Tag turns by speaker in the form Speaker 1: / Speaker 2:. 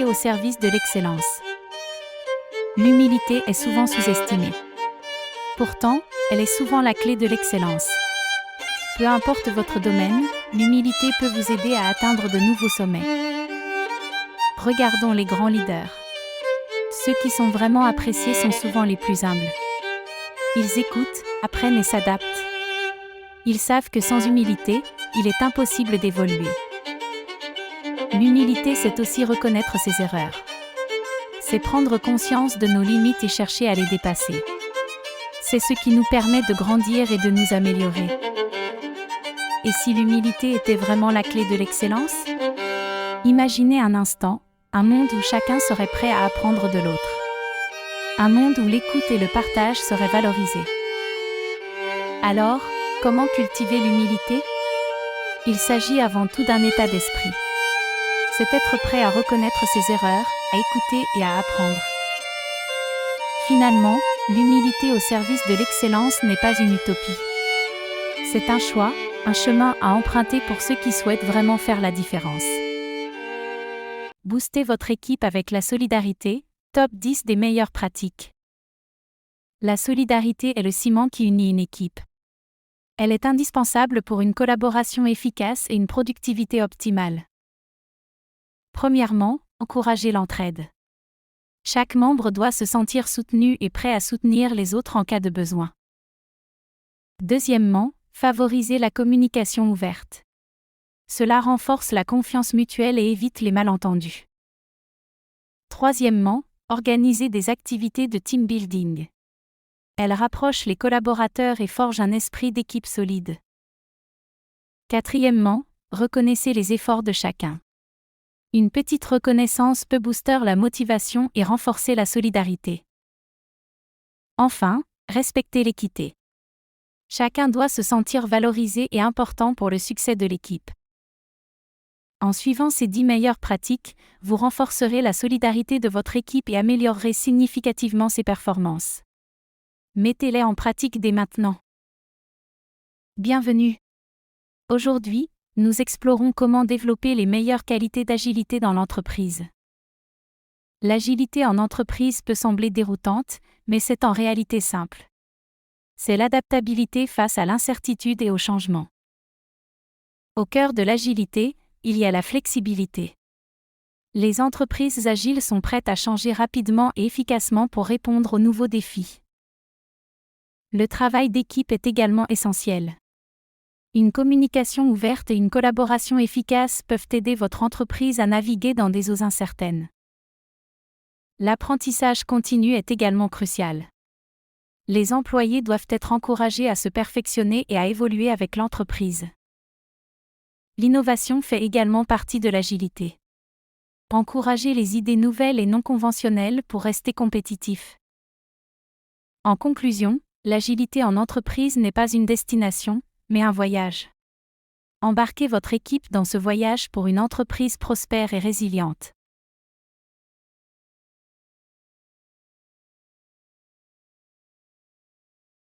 Speaker 1: L'humilité au service de l'excellence. L'humilité est souvent sous-estimée. Pourtant, elle est souvent la clé de l'excellence. Peu importe votre domaine, l'humilité peut vous aider à atteindre de nouveaux sommets. Regardons les grands leaders. Ceux qui sont vraiment appréciés sont souvent les plus humbles. Ils écoutent, apprennent et s'adaptent. Ils savent que sans humilité, il est impossible d'évoluer. L'humilité, c'est aussi reconnaître ses erreurs. C'est prendre conscience de nos limites et chercher à les dépasser. C'est ce qui nous permet de grandir et de nous améliorer. Et si l'humilité était vraiment la clé de l'excellence? Imaginez un instant, un monde où chacun serait prêt à apprendre de l'autre. Un monde où l'écoute et le partage seraient valorisés. Alors, comment cultiver l'humilité? Il s'agit avant tout d'un état d'esprit. C'est être prêt à reconnaître ses erreurs, à écouter et à apprendre. Finalement, l'humilité au service de l'excellence n'est pas une utopie. C'est un choix, un chemin à emprunter pour ceux qui souhaitent vraiment faire la différence. Boostez votre équipe avec la solidarité, top 10 des meilleures pratiques. La solidarité est le ciment qui unit une équipe. Elle est indispensable pour une collaboration efficace et une productivité optimale. Premièrement, encouragez l'entraide. Chaque membre doit se sentir soutenu et prêt à soutenir les autres en cas de besoin. Deuxièmement, favorisez la communication ouverte. Cela renforce la confiance mutuelle et évite les malentendus. Troisièmement, organisez des activités de team building. Elles rapprochent les collaborateurs et forgent un esprit d'équipe solide. Quatrièmement, reconnaissez les efforts de chacun. Une petite reconnaissance peut booster la motivation et renforcer la solidarité. Enfin, respectez l'équité. Chacun doit se sentir valorisé et important pour le succès de l'équipe. En suivant ces 10 meilleures pratiques, vous renforcerez la solidarité de votre équipe et améliorerez significativement ses performances. Mettez-les en pratique dès maintenant. Bienvenue. Aujourd'hui, nous explorons comment développer les meilleures qualités d'agilité dans l'entreprise. L'agilité en entreprise peut sembler déroutante, mais c'est en réalité simple. C'est l'adaptabilité face à l'incertitude et au changement. Au cœur de l'agilité, il y a la flexibilité. Les entreprises agiles sont prêtes à changer rapidement et efficacement pour répondre aux nouveaux défis. Le travail d'équipe est également essentiel. Une communication ouverte et une collaboration efficace peuvent aider votre entreprise à naviguer dans des eaux incertaines. L'apprentissage continu est également crucial. Les employés doivent être encouragés à se perfectionner et à évoluer avec l'entreprise. L'innovation fait également partie de l'agilité. Encouragez les idées nouvelles et non conventionnelles pour rester compétitif. En conclusion, l'agilité en entreprise n'est pas une destination, mais un voyage. Embarquez votre équipe dans ce voyage pour une entreprise prospère et résiliente.